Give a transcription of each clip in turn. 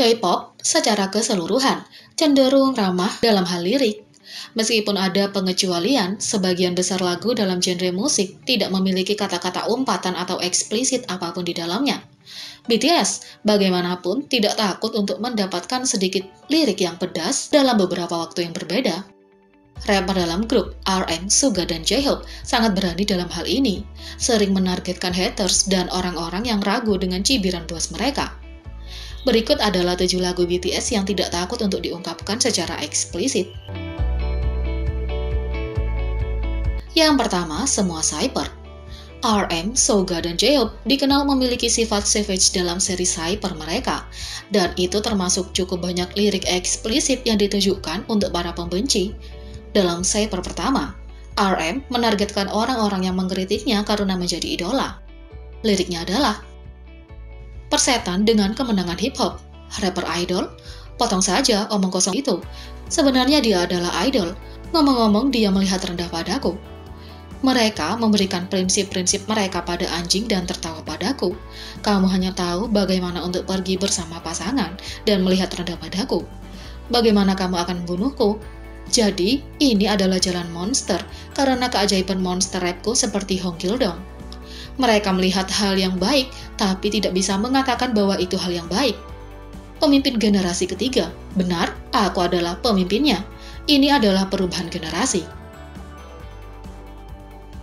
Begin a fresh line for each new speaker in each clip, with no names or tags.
K-pop secara keseluruhan cenderung ramah dalam hal lirik. Meskipun ada pengecualian, sebagian besar lagu dalam genre musik tidak memiliki kata-kata umpatan atau eksplisit apapun di dalamnya. BTS bagaimanapun tidak takut untuk mendapatkan sedikit lirik yang pedas dalam beberapa waktu yang berbeda. Rapper dalam grup RM, Suga, dan J-Hope sangat berani dalam hal ini, sering menargetkan haters dan orang-orang yang ragu dengan cibiran buas mereka. Berikut adalah 7 lagu BTS yang tidak takut untuk diungkapkan secara eksplisit. Yang pertama, semua Cypher. RM, Suga, dan J-Hope dikenal memiliki sifat savage dalam seri Cypher mereka, dan itu termasuk cukup banyak lirik eksplisit yang ditujukan untuk para pembenci. Dalam Cypher pertama, RM menargetkan orang-orang yang mengkritiknya karena menjadi idola. Liriknya adalah, "Persetan dengan kemenangan hip-hop, rapper idol, potong saja omong kosong itu. Sebenarnya dia adalah idol, ngomong-ngomong dia melihat rendah padaku. Mereka memberikan prinsip-prinsip mereka pada anjing dan tertawa padaku. Kamu hanya tahu bagaimana untuk pergi bersama pasangan dan melihat rendah padaku. Bagaimana kamu akan membunuhku? Jadi, ini adalah jalan monster karena keajaiban monster rapku seperti Hong Kil-dong. Mereka melihat hal yang baik, tapi tidak bisa mengatakan bahwa itu hal yang baik. Pemimpin generasi ketiga. Benar, aku adalah pemimpinnya. Ini adalah perubahan generasi."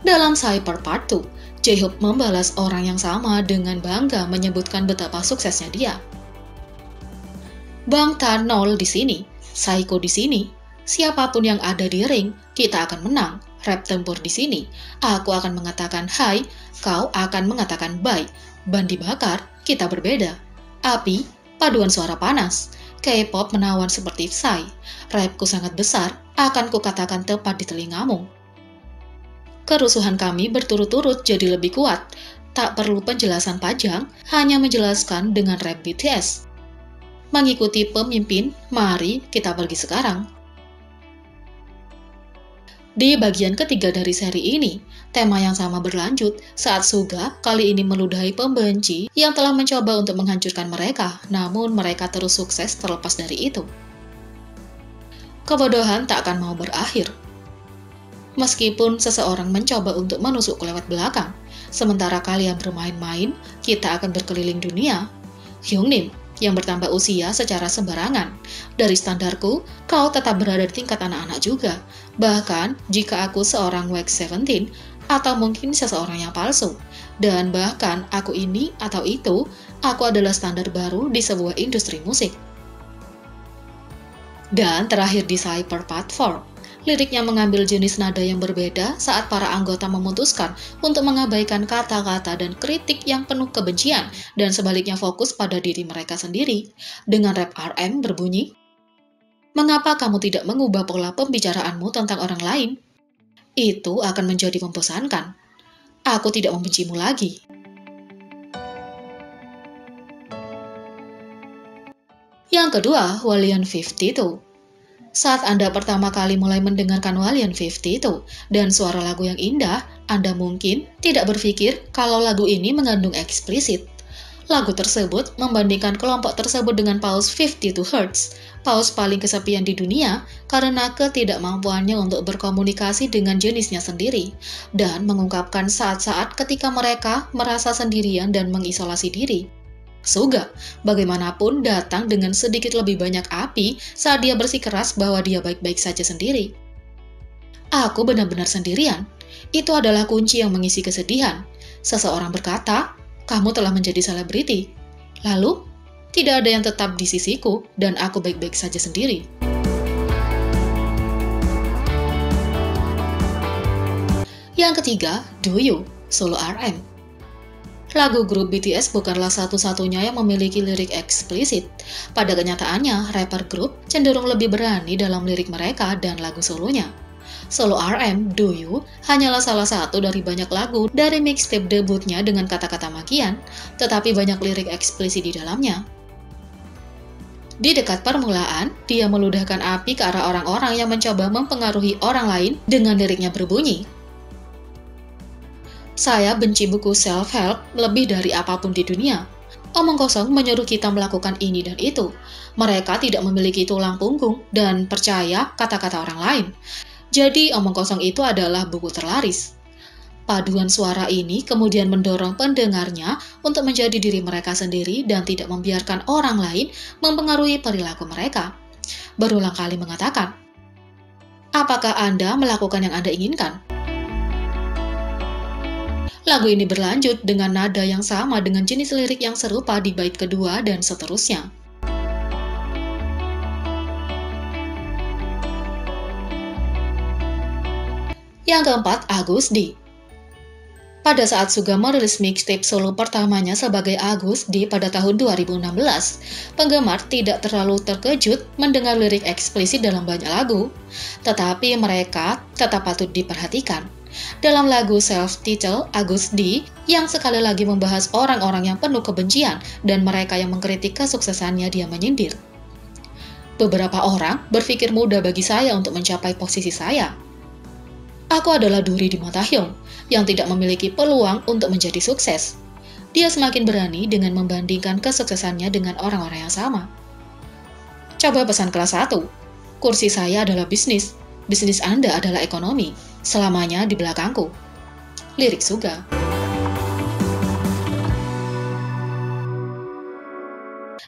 Dalam Cypher Part 2, J-Hope membalas orang yang sama dengan bangga menyebutkan betapa suksesnya dia. "Bang Tanol di sini, Psycho di sini, siapapun yang ada di ring, kita akan menang. Rap tempur di sini, aku akan mengatakan hai, kau akan mengatakan bye. Ban dibakar, kita berbeda. Api, paduan suara panas. K-pop menawan seperti Psy. Rapku sangat besar, akan kukatakan tepat di telingamu. Kerusuhan kami berturut-turut jadi lebih kuat. Tak perlu penjelasan panjang, hanya menjelaskan dengan rap BTS. Mengikuti pemimpin, mari kita pergi sekarang." Di bagian ketiga dari seri ini, tema yang sama berlanjut saat Suga kali ini meludahi pembenci yang telah mencoba untuk menghancurkan mereka, namun mereka terus sukses terlepas dari itu. Kebodohan tak akan mau berakhir. Meskipun seseorang mencoba untuk menusukku lewat belakang, sementara kalian bermain-main, kita akan berkeliling dunia. Hyungnim, yang bertambah usia secara sembarangan. Dari standarku, kau tetap berada di tingkat anak-anak juga. Bahkan, jika aku seorang WX17, atau mungkin seseorang yang palsu. Dan bahkan, aku ini atau itu, aku adalah standar baru di sebuah industri musik. Dan terakhir di Cypher Part 4, liriknya mengambil jenis nada yang berbeda saat para anggota memutuskan untuk mengabaikan kata-kata dan kritik yang penuh kebencian dan sebaliknya fokus pada diri mereka sendiri. Dengan rap RM berbunyi, "Mengapa kamu tidak mengubah pola pembicaraanmu tentang orang lain? Itu akan menjadi membosankan. Aku tidak membencimu lagi." Yang kedua, Walian 52. Saat Anda pertama kali mulai mendengarkan Walian 52 dan suara lagu yang indah, Anda mungkin tidak berpikir kalau lagu ini mengandung eksplisit. Lagu tersebut membandingkan kelompok tersebut dengan paus 52 Hz, paus paling kesepian di dunia karena ketidakmampuannya untuk berkomunikasi dengan jenisnya sendiri, dan mengungkapkan saat-saat ketika mereka merasa sendirian dan mengisolasi diri. Suga, bagaimanapun datang dengan sedikit lebih banyak api saat dia bersikeras bahwa dia baik-baik saja sendiri. "Aku benar-benar sendirian. Itu adalah kunci yang mengisi kesedihan." Seseorang berkata, "Kamu telah menjadi selebriti." Lalu, "Tidak ada yang tetap di sisiku dan aku baik-baik saja sendiri." Yang ketiga, Do You, solo RM. Lagu grup BTS bukanlah satu-satunya yang memiliki lirik eksplisit. Pada kenyataannya, rapper grup cenderung lebih berani dalam lirik mereka dan lagu solonya. Solo RM, Do You, hanyalah salah satu dari banyak lagu dari mixtape debutnya dengan kata-kata makian, tetapi banyak lirik eksplisit di dalamnya. Di dekat permulaan, dia meludahkan api ke arah orang-orang yang mencoba mempengaruhi orang lain dengan liriknya berbunyi, "Saya benci buku self-help lebih dari apapun di dunia. Omong kosong menyuruh kita melakukan ini dan itu. Mereka tidak memiliki tulang punggung dan percaya kata-kata orang lain. Jadi omong kosong itu adalah buku terlaris. Paduan suara ini kemudian mendorong pendengarnya untuk menjadi diri mereka sendiri dan tidak membiarkan orang lain mempengaruhi perilaku mereka. Berulang kali mengatakan, "Apakah Anda melakukan yang Anda inginkan?" Lagu ini berlanjut dengan nada yang sama dengan jenis lirik yang serupa di bait kedua dan seterusnya. Yang keempat, Agus D. Pada saat Suga merilis mixtape solo pertamanya sebagai Agus D pada tahun 2016, penggemar tidak terlalu terkejut mendengar lirik eksplisit dalam banyak lagu, tetapi mereka tetap patut diperhatikan. Dalam lagu self-titled Agus D, yang sekali lagi membahas orang-orang yang penuh kebencian dan mereka yang mengkritik kesuksesannya, dia menyindir. "Beberapa orang berpikir mudah bagi saya untuk mencapai posisi saya. Aku adalah duri di mata Hyung, yang tidak memiliki peluang untuk menjadi sukses. Dia semakin berani dengan membandingkan kesuksesannya dengan orang-orang yang sama. Coba pesan kelas 1. Kursi saya adalah bisnis. Bisnis Anda adalah ekonomi. Selamanya di belakangku." Lirik Suga.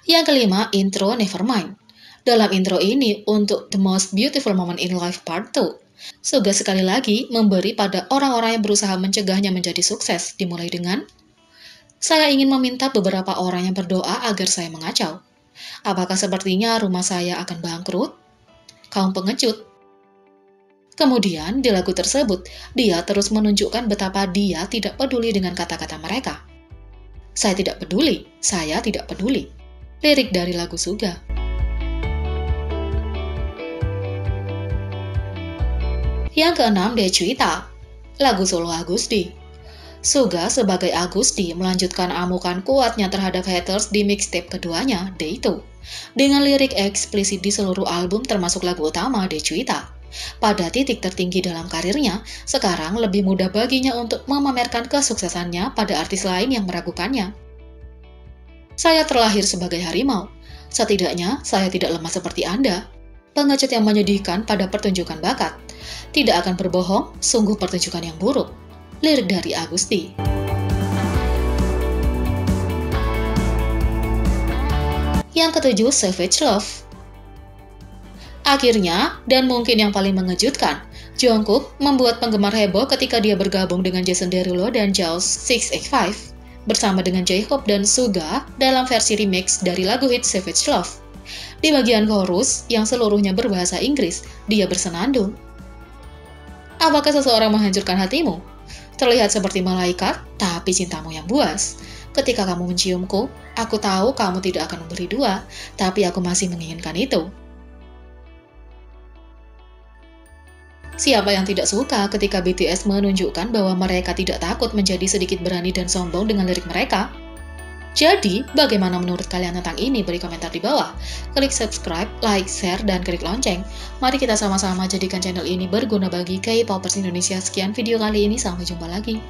Yang kelima, intro Nevermind. Dalam intro ini, untuk The Most Beautiful Moment in Life Part 2, Suga sekali lagi memberi pada orang-orang yang berusaha mencegahnya menjadi sukses, dimulai dengan, "Saya ingin meminta beberapa orang yang berdoa agar saya mengacau. Apakah sepertinya rumah saya akan bangkrut? Kaum pengecut." Kemudian, di lagu tersebut, dia terus menunjukkan betapa dia tidak peduli dengan kata-kata mereka. "Saya tidak peduli, saya tidak peduli." Lirik dari lagu Suga. Yang keenam, Decuita, lagu solo Agus D. Suga sebagai Agus D melanjutkan amukan kuatnya terhadap haters di mixtape keduanya, Deito, dengan lirik eksplisit di seluruh album termasuk lagu utama, Decuita. Pada titik tertinggi dalam karirnya, sekarang lebih mudah baginya untuk memamerkan kesuksesannya pada artis lain yang meragukannya. "Saya terlahir sebagai harimau. Setidaknya, saya tidak lemah seperti Anda. Pengecut yang menyedihkan pada pertunjukan bakat. Tidak akan berbohong, sungguh pertunjukan yang buruk." Lirik dari Agus D. Yang ketujuh, Savage Love. Akhirnya, dan mungkin yang paling mengejutkan, Jungkook membuat penggemar heboh ketika dia bergabung dengan Jason Derulo dan Jaws 685 bersama dengan J-Hope dan Suga dalam versi remix dari lagu hit Savage Love. Di bagian chorus, yang seluruhnya berbahasa Inggris, dia bersenandung. "Apakah seseorang menghancurkan hatimu? Terlihat seperti malaikat, tapi cintamu yang buas. Ketika kamu menciumku, aku tahu kamu tidak akan memberi dua, tapi aku masih menginginkan itu." Siapa yang tidak suka ketika BTS menunjukkan bahwa mereka tidak takut menjadi sedikit berani dan sombong dengan lirik mereka? Jadi, bagaimana menurut kalian tentang ini? Beri komentar di bawah. Klik subscribe, like, share, dan klik lonceng. Mari kita sama-sama jadikan channel ini berguna bagi K-popers Indonesia. Sekian video kali ini, sampai jumpa lagi.